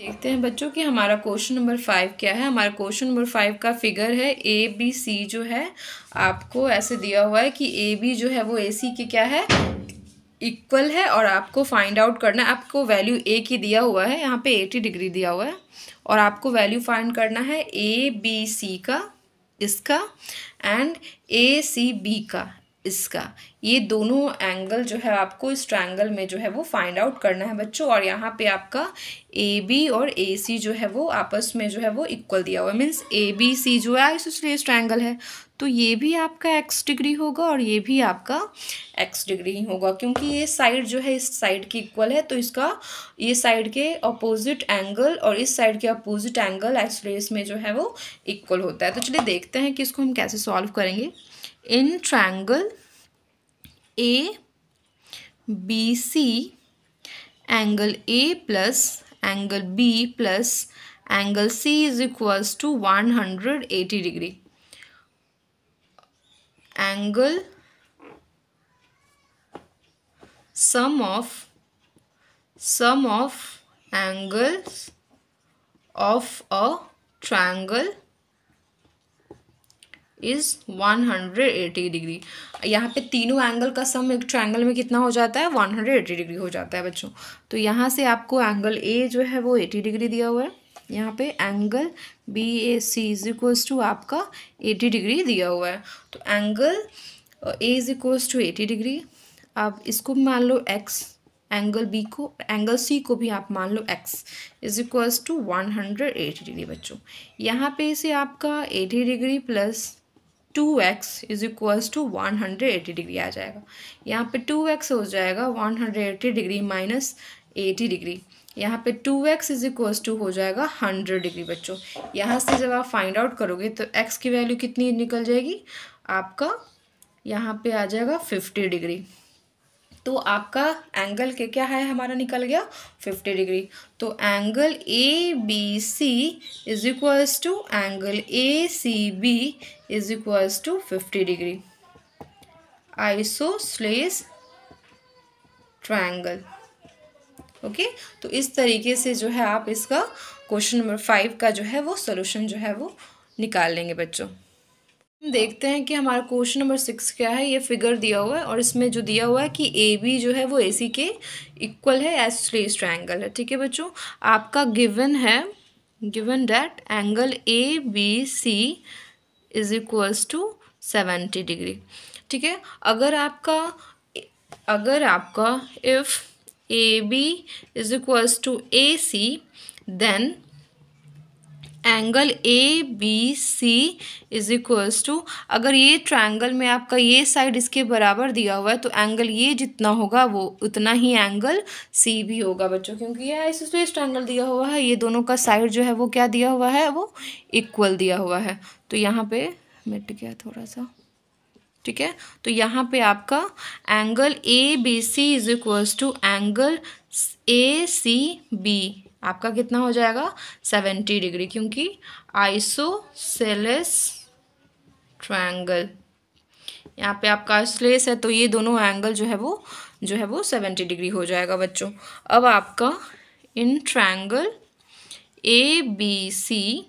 देखते हैं बच्चों कि हमारा क्वेश्चन नंबर 5 क्या है। हमारा क्वेश्चन नंबर 5 का फिगर है ए बी सी जो है आपको ऐसे दिया हुआ है कि ए बी जो है वो ए सी के क्या है, इक्वल है। और आपको फाइंड आउट करना है, आपको वैल्यू ए की दिया हुआ है, यहाँ पे 80 डिग्री दिया हुआ है और आपको वैल्यू फाइंड करना है ए बी सी का, इसका, एंड ए सी बी का, इसका। ये दोनों एंगल जो है आपको इस ट्रायंगल में जो है वो फाइंड आउट करना है बच्चों। और यहाँ पे आपका ए बी और ए सी जो है वो आपस में जो है वो इक्वल दिया हुआ है, मीन्स ए बी सी जो है आइसोसेलेस ट्रायंगल है, तो ये भी आपका एक्स डिग्री होगा और ये भी आपका एक्स डिग्री ही होगा, क्योंकि ये साइड जो है इस साइड की इक्वल है, तो इसका ये साइड के अपोजिट एंगल और इस साइड के अपोजिट एंगल आइसोसेलेस में जो है वो इक्वल होता है। तो चलिए देखते हैं कि इसको हम कैसे सॉल्व करेंगे। In triangle A B C angle A plus angle B plus angle C is equals to 180 degree. Angle sum of angles of a triangle is 180 degree. यहाँ पे तीनों एंगल का सम एक ट्रायंगल में कितना हो जाता है, 180 डिग्री हो जाता है बच्चों। तो यहाँ से आपको एंगल ए जो है वो 80 डिग्री दिया हुआ है, यहाँ पे angle B A C is equals to आपका 80 डिग्री दिया हुआ है। तो angle A is equals to 80 degree. आप इसको मान लो एक्स, एंगल बी को, एंगल सी को भी आप मान लो x is equals to 180 degree बच्चों। यहाँ पे से आपका 80 degree plus 2x is equals to 180 degree आ जाएगा। यहाँ पे 2x हो जाएगा 180 डिग्री माइनस 80 डिग्री। यहाँ पे 2x इज इक्वल्स टू हो जाएगा 100 डिग्री बच्चों। यहाँ से जब आप फाइंड आउट करोगे तो x की वैल्यू कितनी निकल जाएगी, आपका यहाँ पे आ जाएगा 50 डिग्री। तो आपका एंगल के क्या है, हमारा निकल गया 50 डिग्री। तो angle A B C is equals to angle A C B is equals to 50 degree. Isosceles triangle. Okay, तो इस तरीके से जो है आप इसका क्वेश्चन नंबर 5 का जो है वो सोल्यूशन जो है वो निकाल लेंगे बच्चों। देखते हैं कि हमारा क्वेश्चन नंबर 6 क्या है। ये फिगर दिया हुआ है और इसमें जो दिया हुआ है कि ए बी जो है वो ए सी के इक्वल है, आइसोसेलेस ट्रायंगल है। ठीक है बच्चों, आपका गिवन है, given that angle A B C is equals to 70 degree. ठीक है, अगर आपका if A B is equals to A C then angle A B C is equals to, अगर ये ट्रायंगल में आपका ये साइड इसके बराबर दिया हुआ है तो एंगल ये जितना होगा वो उतना ही एंगल सी भी होगा बच्चों, क्योंकि ये आइसोसेलेस ट्रायंगल दिया हुआ है, ये दोनों का साइड जो है वो क्या दिया हुआ है, वो इक्वल दिया हुआ है। तो यहाँ पे मिट गया थोड़ा सा। ठीक है, तो यहाँ पे आपका angle A B C is equals to angle A C B आपका कितना हो जाएगा 70 डिग्री, क्योंकि आइसोसेलेस ट्रायंगल, यहाँ पे आपका आइसोसेलेस है तो ये दोनों एंगल जो है वो 70 डिग्री हो जाएगा बच्चों। अब आपका in triangle A B C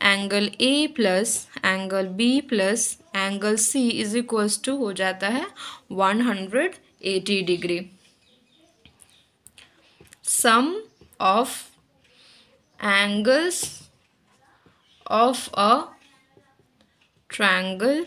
angle A plus angle B plus angle C is equals to हो जाता है 180 degree. Sum of angles of a triangle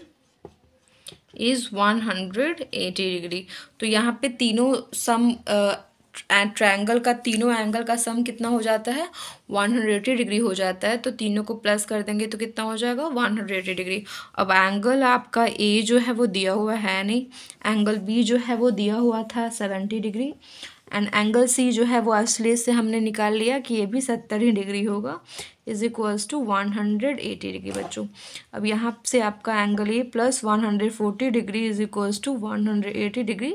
is 180 degree. तो यहाँ पे तीनों सम ट्रायंगल का, तीनों एंगल का सम कितना हो जाता है 180 डिग्री हो जाता है। तो तीनों को प्लस कर देंगे तो कितना हो जाएगा 180 डिग्री। अब एंगल आपका ए जो है वो दिया हुआ है नहीं, एंगल बी जो है वो दिया हुआ था 70 डिग्री, एंड एंगल सी जो है वो आइसोसेलेस से हमने निकाल लिया कि ये भी 70 डिग्री होगा, इज इक्वल्स टू 180 डिग्री बच्चों। अब यहाँ से आपका angle A plus 140 degree is equals to 180 degree,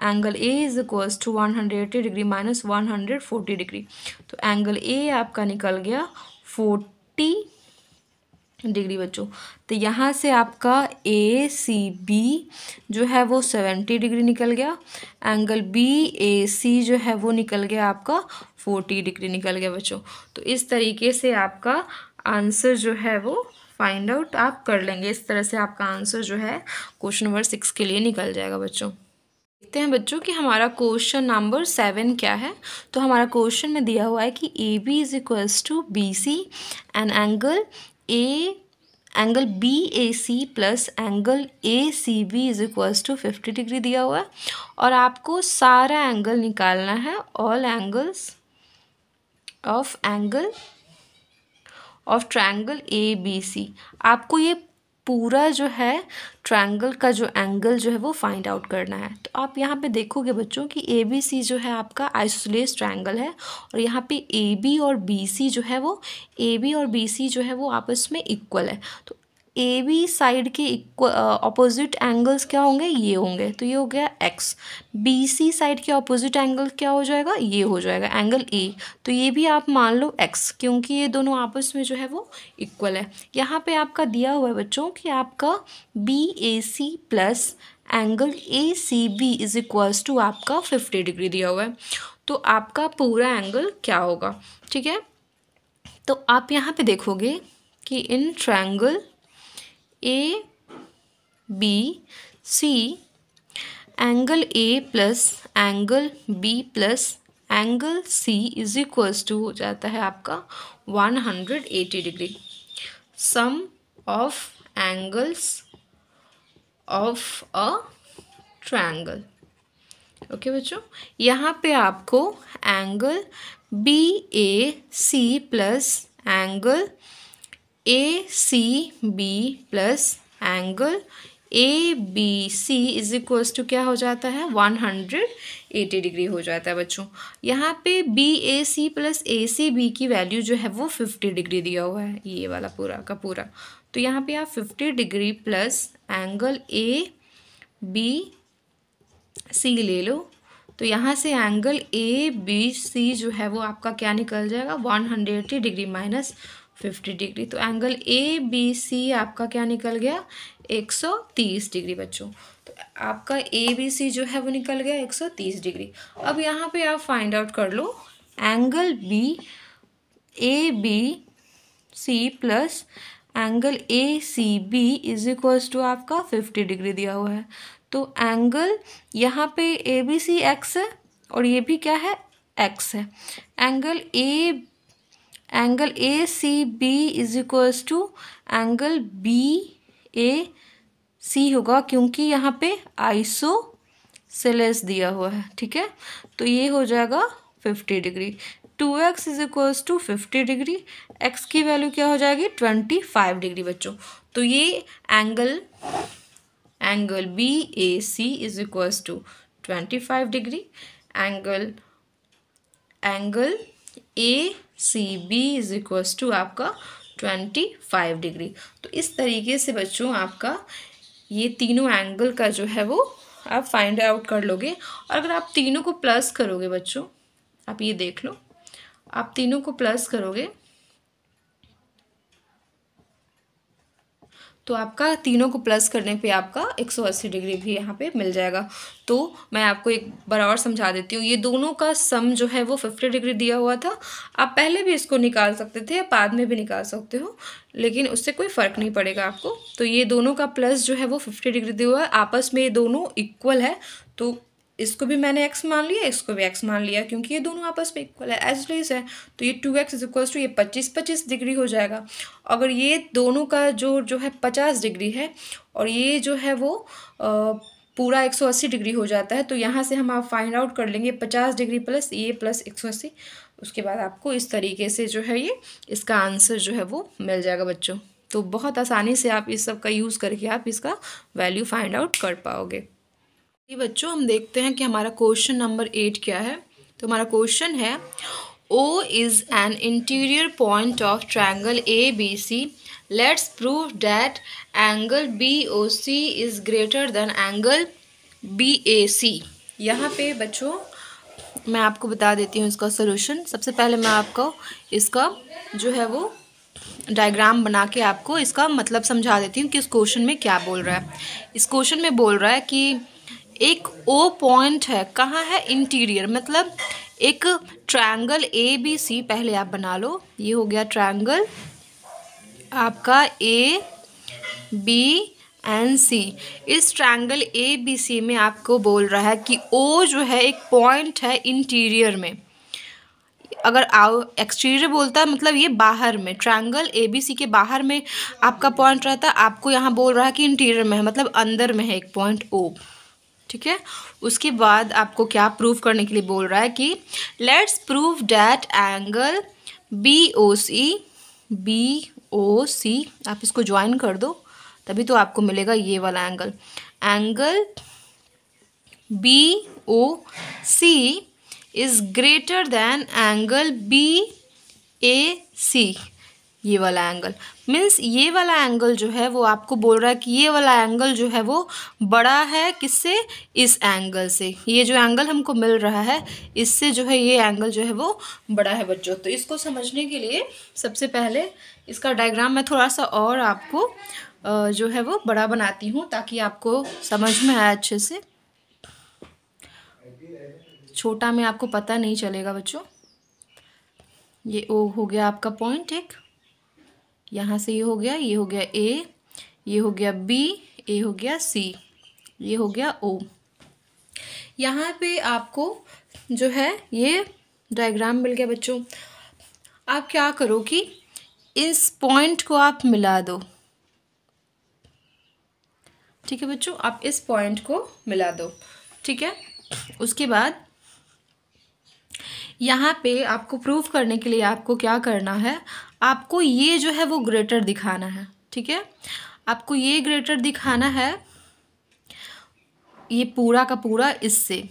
angle A is equals to 180 degree minus 140 degree. तो एंगल ए आपका निकल गया 40 डिग्री बच्चों। तो यहाँ से आपका ए सी बी जो है वो 70 डिग्री निकल गया, एंगल बी ए सी जो है वो निकल गया आपका 40 डिग्री निकल गया बच्चों। तो इस तरीके से आपका आंसर जो है वो फाइंड आउट आप कर लेंगे। इस तरह से आपका आंसर जो है क्वेश्चन नंबर 6 के लिए निकल जाएगा बच्चों। देखते हैं बच्चों कि हमारा क्वेश्चन नंबर 7 क्या है। तो हमारा क्वेश्चन में दिया हुआ है कि A B is equals to B C and angle B A C plus angle A C B is equals to 50 degree दिया हुआ है और आपको सारा एंगल निकालना है, all angles of triangle A B C. आपको ये पूरा जो है ट्रायंगल का जो एंगल जो है वो फाइंड आउट करना है। तो आप यहाँ पे देखोगे बच्चों कि ए बी सी जो है आपका आइसोसेलेस ट्रायंगल है और यहाँ पे ए बी और बी सी जो है वो आपस में इक्वल है। तो ए बी साइड के ऑपोजिट एंगल्स क्या होंगे, ये होंगे। तो ये हो गया एक्स। बी सी साइड के ऑपोजिट एंगल क्या हो जाएगा, ये हो जाएगा एंगल ए। तो ये भी आप मान लो एक्स, क्योंकि ये दोनों आपस में जो है वो इक्वल है। यहाँ पे आपका दिया हुआ है बच्चों कि आपका B A C plus angle A C B is equals to आपका 50 डिग्री दिया हुआ है। तो आपका पूरा एंगल क्या होगा, ठीक है। तो आप यहाँ पे देखोगे कि in triangle A B C angle A plus angle B plus angle C is equals to हो जाता है आपका 180 degree. Sum of angles of a triangle. Okay बच्चों, यहाँ पे आपको angle B A C plus angle A C B plus angle A B C is equals to क्या हो जाता है, 180 डिग्री हो जाता है बच्चों। यहाँ पे B A C plus A C B की वैल्यू जो है वो 50 डिग्री दिया हुआ है, ये वाला पूरा का पूरा। तो यहाँ पे आप 50 degree plus angle A B C ले लो। तो यहाँ से एंगल ए बी सी जो है वो आपका क्या निकल जाएगा, 180 डिग्री माइनस 50 डिग्री। तो एंगल ए बी सी आपका क्या निकल गया, 130 डिग्री बच्चों। तो आपका ए बी सी जो है वो निकल गया 130 डिग्री। अब यहाँ पे आप फाइंड आउट कर लो angle B A B C plus angle A C B is equals to आपका 50 डिग्री दिया हुआ है। तो एंगल यहाँ पे ए बी सी एक्स है और ये भी क्या है, एक्स है। Angle A C B is equals to angle B A C होगा, क्योंकि यहाँ पे आइसोसेलेस दिया हुआ है, ठीक है। तो ये हो जाएगा 50 degree. 2x is equals to 50 degree, x की वैल्यू क्या हो जाएगी, 25 डिग्री बच्चों। तो ये angle B A C is equals to 25 degree, angle A C B is equals to आपका 25 डिग्री। तो इस तरीके से बच्चों आपका ये तीनों एंगल का जो है वो आप फाइंड आउट कर लोगे। और अगर आप तीनों को प्लस करोगे बच्चों, आप ये देख लो, आप तीनों को प्लस करोगे तो आपका तीनों को प्लस करने पे आपका 180 डिग्री भी यहाँ पे मिल जाएगा। तो मैं आपको एक बार और समझा देती हूँ। ये दोनों का सम जो है वो 50 डिग्री दिया हुआ था। आप पहले भी इसको निकाल सकते थे, बाद में भी निकाल सकते हो, लेकिन उससे कोई फ़र्क नहीं पड़ेगा आपको। तो ये दोनों का प्लस जो है वो 50 डिग्री दिया हुआ है, आपस में ये दोनों इक्वल है। तो इसको भी मैंने x मान लिया, इसको भी x मान लिया, क्योंकि ये दोनों आपस में इक्वल है, एज इट है। तो ये 2x इज इक्वल्स टू ये 25 डिग्री हो जाएगा। अगर ये दोनों का जो है 50 डिग्री है और ये जो है वो पूरा 180 डिग्री हो जाता है। तो यहाँ से हम आप फाइंड आउट कर लेंगे 50 डिग्री प्लस ये प्लस 180। उसके बाद आपको इस तरीके से जो है ये इसका आंसर जो है वो मिल जाएगा बच्चों। तो बहुत आसानी से आप इस सब का यूज़ करके आप इसका वैल्यू फाइंड आउट कर पाओगे। ये बच्चों हम देखते हैं कि हमारा क्वेश्चन नंबर 8 क्या है। तो हमारा क्वेश्चन है O is an interior point of triangle ABC. Let's prove that angle BOC is greater than angle BAC. यहाँ पे बच्चों मैं आपको बता देती हूँ इसका सोल्यूशन। सबसे पहले मैं आपको इसका जो है वो डायग्राम बना के आपको इसका मतलब समझा देती हूँ कि इस क्वेश्चन में क्या बोल रहा है। इस क्वेश्चन में बोल रहा है कि एक ओ पॉइंट है, कहाँ है, इंटीरियर, मतलब एक ट्रायंगल ए बी सी पहले आप बना लो। ये हो गया ट्रायंगल आपका ए बी एंड सी। इस ट्रायंगल ए बी सी में आपको बोल रहा है कि ओ जो है एक पॉइंट है इंटीरियर में। अगर एक्सटीरियर बोलता है मतलब ये बाहर में, ट्रायंगल ए बी सी के बाहर में आपका पॉइंट रहता है। आपको यहाँ बोल रहा है कि इंटीरियर में है, मतलब अंदर में है एक पॉइंट ओ। ठीक है, उसके बाद आपको क्या प्रूव करने के लिए बोल रहा है कि let's prove that angle B O C, आप इसको ज्वाइन कर दो तभी तो आपको मिलेगा ये वाला angle. Angle B O C is greater than angle B A C. ये वाला एंगल मीन्स ये वाला एंगल जो है वो आपको बोल रहा है कि ये वाला एंगल जो है वो बड़ा है किससे, इस एंगल से। ये जो एंगल हमको मिल रहा है इससे जो है ये एंगल जो है वो बड़ा है बच्चों। तो इसको समझने के लिए सबसे पहले इसका डायग्राम मैं थोड़ा सा और आपको जो है वो बड़ा बनाती हूँ ताकि आपको समझ में आए अच्छे से। छोटा में आपको पता नहीं चलेगा बच्चों। ये ओ हो गया आपका पॉइंट एक, यहाँ से ये हो गया ए, ये हो गया बी, ए हो गया सी, ये हो गया ओ। यहाँ पे आपको जो है ये डायग्राम मिल गया बच्चों। आप क्या करो कि इस पॉइंट को आप मिला दो। ठीक है बच्चों, आप इस पॉइंट को मिला दो। ठीक है, उसके बाद यहाँ पे आपको प्रूफ करने के लिए आपको क्या करना है, आपको ये जो है वो ग्रेटर दिखाना है। ठीक है, आपको ये ग्रेटर दिखाना है, ये पूरा का पूरा इससे।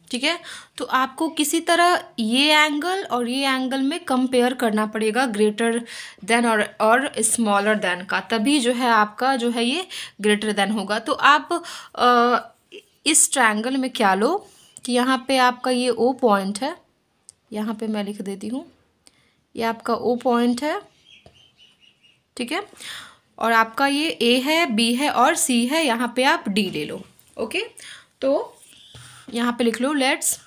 ठीक है, तो आपको किसी तरह ये एंगल और ये एंगल में कंपेयर करना पड़ेगा, ग्रेटर देन और स्मॉलर देन का, तभी जो है आपका जो है ये ग्रेटर देन होगा। तो आप इस ट्रायंगल में क्या लो कि यहाँ पे आपका ये ओ पॉइंट है, यहाँ पे मैं लिख देती हूँ, ये आपका ओ पॉइंट है। ठीक है, और आपका ये ए है, बी है और सी है, यहाँ पे आप डी ले लो। ओके, तो यहाँ पे लिख लो let's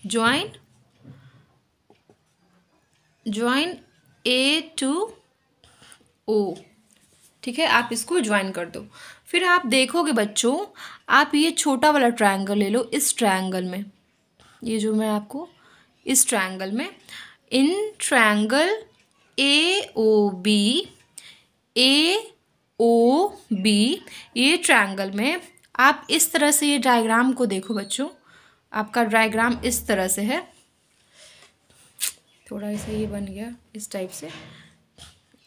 join A to O. ठीक है, आप इसको ज्वाइन कर दो। फिर आप देखोगे बच्चों, आप ये छोटा वाला ट्रायंगल ले लो इस ट्रायंगल में, ये जो मैं आपको इस ट्रायंगल में, in triangle A O B, ये ट्रायंगल में आप इस तरह से ये डायग्राम को देखो बच्चों। आपका डायग्राम इस तरह से है, थोड़ा ऐसा ये बन गया इस टाइप से।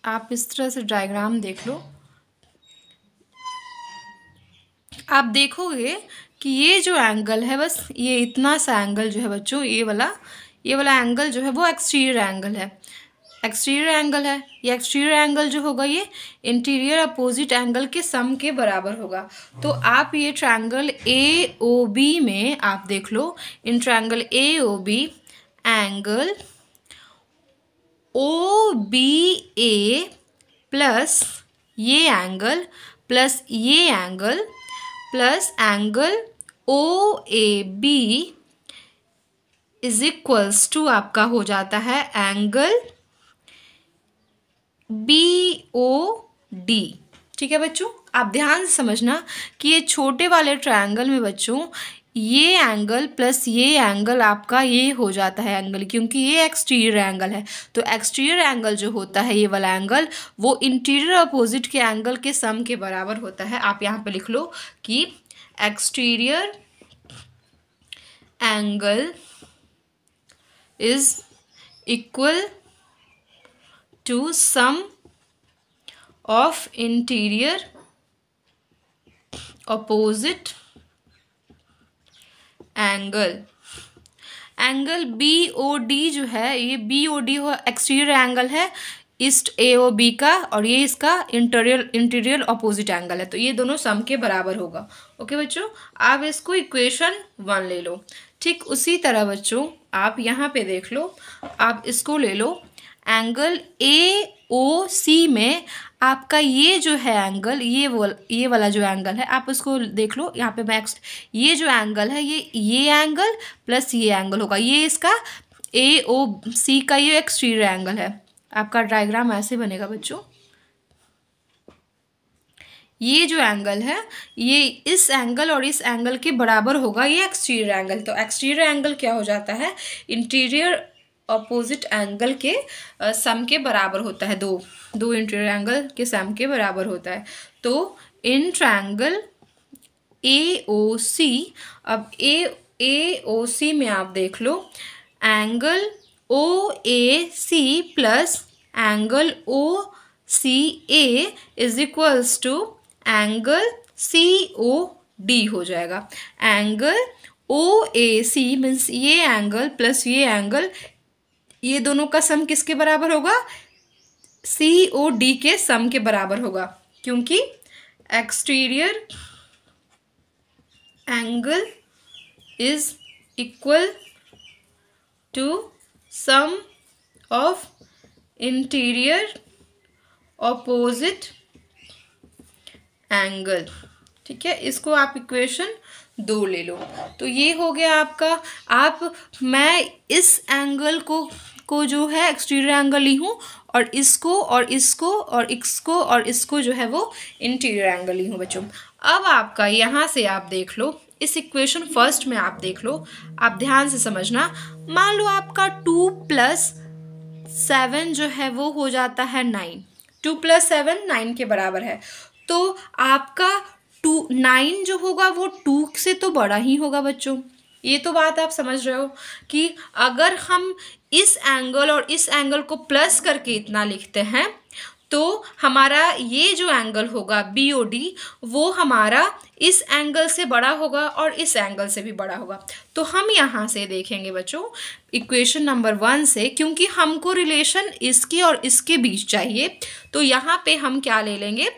आप इस तरह से डायग्राम देख लो। आप देखोगे कि ये जो एंगल है, बस ये इतना सा एंगल जो है बच्चों, ये वाला एंगल जो है वो एक्सटीरियर एंगल है। ये एक्सटीरियर एंगल जो होगा ये इंटीरियर अपोजिट एंगल के सम के बराबर होगा। तो आप ये ट्रायंगल ए ओ बी में आप देख लो, in triangle A O B angle O B A plus ये एंगल प्लस ये angle plus angle O A B is equals to आपका हो जाता है एंगल बी ओ डी। ठीक है बच्चों, आप ध्यान से समझना कि ये छोटे वाले ट्रायंगल में बच्चों ये एंगल प्लस ये एंगल आपका ये हो जाता है एंगल, क्योंकि ये एक्सटीरियर एंगल है। तो एक्सटीरियर एंगल जो होता है ये वाला एंगल वो इंटीरियर अपोजिट के एंगल के सम के बराबर होता है। आप यहाँ पे लिख लो कि exterior angle is equal to sum of interior opposite angle। Angle B O D जो है, ये बी ओ डी हो एक्सटीरियर एंगल है ईस्ट ए ओ बी का, और ये इसका इंटीरियर अपोजिट एंगल है। तो ये दोनों सम के बराबर होगा। ओके बच्चों, आप इसको इक्वेशन 1 ले लो। ठीक उसी तरह बच्चों आप यहाँ पे देख लो, आप इसको ले लो एंगल AOC में आपका ये जो है एंगल, ये वाला जो एंगल है, आप उसको देख लो यहाँ पे मैक्स, ये जो एंगल है ये एंगल प्लस ये एंगल होगा, ये इसका AOC का ये एक्सटीरियर एंगल है। आपका डायग्राम ऐसे बनेगा बच्चों, ये जो एंगल है ये इस एंगल और इस एंगल के बराबर होगा, ये एक्सटीरियर एंगल। तो एक्सटीरियर एंगल क्या हो जाता है, इंटीरियर अपोजिट एंगल के सम के बराबर होता है, दो इंटीरियर एंगल के सम के बराबर होता है। तो इन ट्रायंगल AOC, अब AOC में आप देख लो angle OAC plus angle OCA is equals to angle COD हो जाएगा। एंगल OAC मीन्स ये एंगल प्लस ये एंगल, ये दोनों का सम किसके बराबर होगा, COD के सम के बराबर होगा, क्योंकि exterior angle is equal to sum of interior opposite angle. ठीक है, इसको आप इक्वेशन 2 ले लो। तो ये हो गया आपका। मैं इस एंगल को जो है एक्सटीरियर एंगल ली हूँ, और इसको और इसको और इसको जो है वो इंटीरियर एंगल ली हूँ बच्चों। अब आपका यहाँ से आप देख लो, इस इक्वेशन फर्स्ट में आप देख लो, आप ध्यान से समझना। मान लो आपका 2 + 7 जो है वो हो जाता है 9, 2 + 7 9 के बराबर है। तो आपका 9 जो होगा वो 2 से तो बड़ा ही होगा बच्चों। ये तो बात आप समझ रहे हो कि अगर हम इस एंगल और इस एंगल को प्लस करके इतना लिखते हैं तो हमारा ये जो एंगल होगा BOD वो हमारा इस एंगल से बड़ा होगा और इस एंगल से भी बड़ा होगा। तो हम यहाँ से देखेंगे बच्चों इक्वेशन नंबर 1 से, क्योंकि हमको रिलेशन इसके और इसके बीच चाहिए, तो यहाँ पे हम क्या ले लेंगे,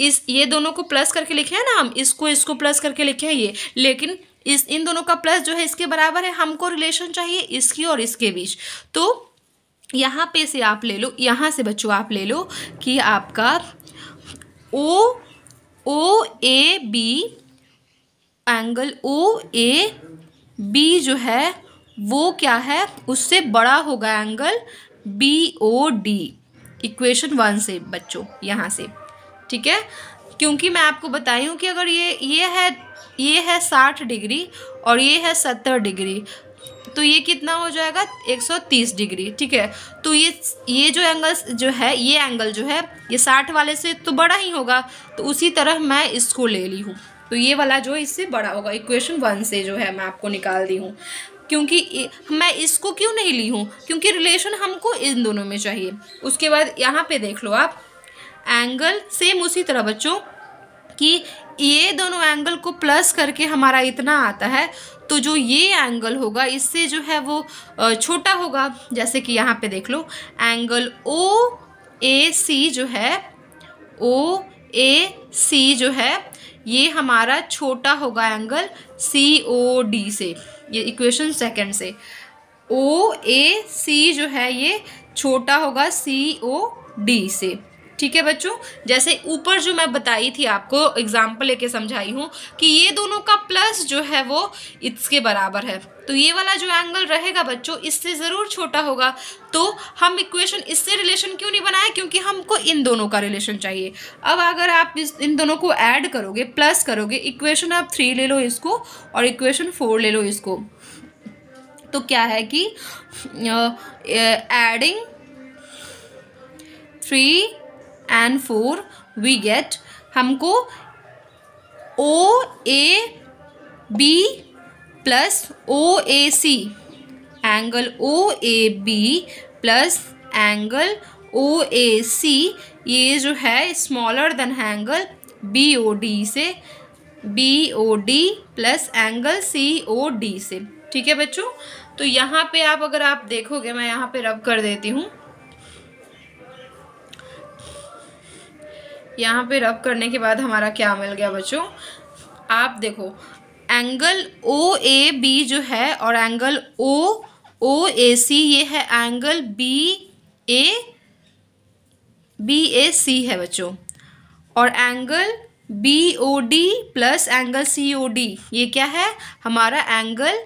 ये दोनों को प्लस करके लिखे हैं ना हम, इसको प्लस करके लिखे हैं ये, लेकिन इन दोनों का प्लस जो है इसके बराबर है, हमको रिलेशन चाहिए इसकी और इसके बीच। तो यहाँ पे से आप ले लो, यहाँ से बच्चों आप ले लो कि आपका OAB एंगल OAB जो है वो क्या है, उससे बड़ा होगा एंगल BOD इक्वेशन 1 से बच्चों, यहाँ से। ठीक है, क्योंकि मैं आपको बताई हूँ कि अगर ये है 60 डिग्री और ये है 70 डिग्री, तो ये कितना हो जाएगा 130 डिग्री। ठीक है, तो ये जो एंगल जो है, ये एंगल जो है ये 60 वाले से तो बड़ा ही होगा, तो उसी तरह मैं इसको ले ली हूँ, तो ये वाला जो इससे बड़ा होगा इक्वेशन 1 से जो है मैं आपको निकाल दी हूँ। क्योंकि मैं इसको क्यों नहीं ली हूँ, क्योंकि रिलेशन हमको इन दोनों में चाहिए। उसके बाद यहाँ पे देख लो आप एंगल सेम उसी तरह बच्चों कि ये दोनों एंगल को प्लस करके हमारा इतना आता है, तो जो ये एंगल होगा इससे जो है वो छोटा होगा। जैसे कि यहाँ पे देख लो एंगल OAC जो है ये हमारा छोटा होगा एंगल COD से, ये इक्वेशन 2 से। OAC जो है ये छोटा होगा COD से। ठीक है बच्चों, जैसे ऊपर जो मैं बताई थी आपको एग्जाम्पल लेके समझाई हूँ कि ये दोनों का प्लस जो है वो इसके बराबर है, तो ये वाला जो एंगल रहेगा बच्चों इससे ज़रूर छोटा होगा। तो हम इक्वेशन इससे रिलेशन क्यों नहीं बनाए, क्योंकि हमको इन दोनों का रिलेशन चाहिए। अब अगर आप इन दोनों को ऐड करोगे, प्लस करोगे, इक्वेशन आप 3 ले लो इसको और इक्वेशन 4 ले लो इसको, तो क्या है कि एडिंग 3 and 4 we get हमको OAB plus OAC angle OAB plus angle OAC ये जो है स्मॉलर देन एंगल BOD से, BOD प्लस एंगल COD से। ठीक है बच्चों, तो यहाँ पे आप अगर आप देखोगे, मैं यहाँ पे रब कर देती हूँ, यहाँ पे रब करने के बाद हमारा क्या मिल गया बच्चों, आप देखो एंगल OAB जो है और एंगल OAC ये है एंगल BAC BAC है बच्चों, और angle BOD plus angle COD ये क्या है, हमारा एंगल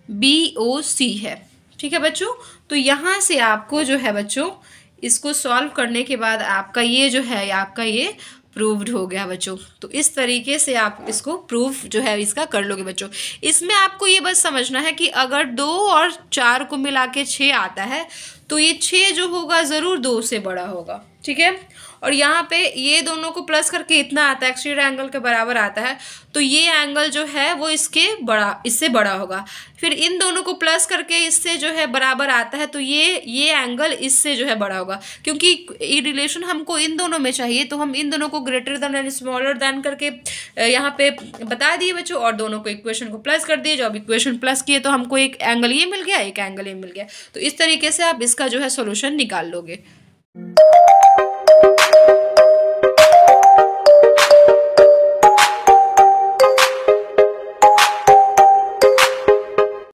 BOC है। ठीक है बच्चों, तो यहाँ से आपको जो है बच्चों इसको सॉल्व करने के बाद आपका ये जो है आपका ये प्रूव्ड हो गया बच्चों। तो इस तरीके से आप इसको प्रूफ जो है इसका कर लोगे बच्चों। इसमें आपको ये बस समझना है कि अगर 2 और 4 को मिला के 6 आता है तो ये 6 जो होगा ज़रूर 2 से बड़ा होगा। ठीक है, और यहाँ पे ये दोनों को प्लस करके इतना आता है, एक्सटीरियर एंगल के बराबर आता है, तो ये एंगल जो है वो इससे बड़ा होगा। फिर इन दोनों को प्लस करके इससे जो है बराबर आता है, तो ये एंगल इससे जो है बड़ा होगा। क्योंकि ये रिलेशन हमको इन दोनों में चाहिए, तो हम इन दोनों को greater than and smaller than करके यहाँ पे बता दिए बच्चों, और दोनों को इक्वेशन को प्लस कर दिए। जब इक्वेशन प्लस किए तो हमको एक एंगल ये मिल गया, एक एंगल ये मिल गया। तो इस तरीके से आप इसका जो है सोल्यूशन निकाल लोगे।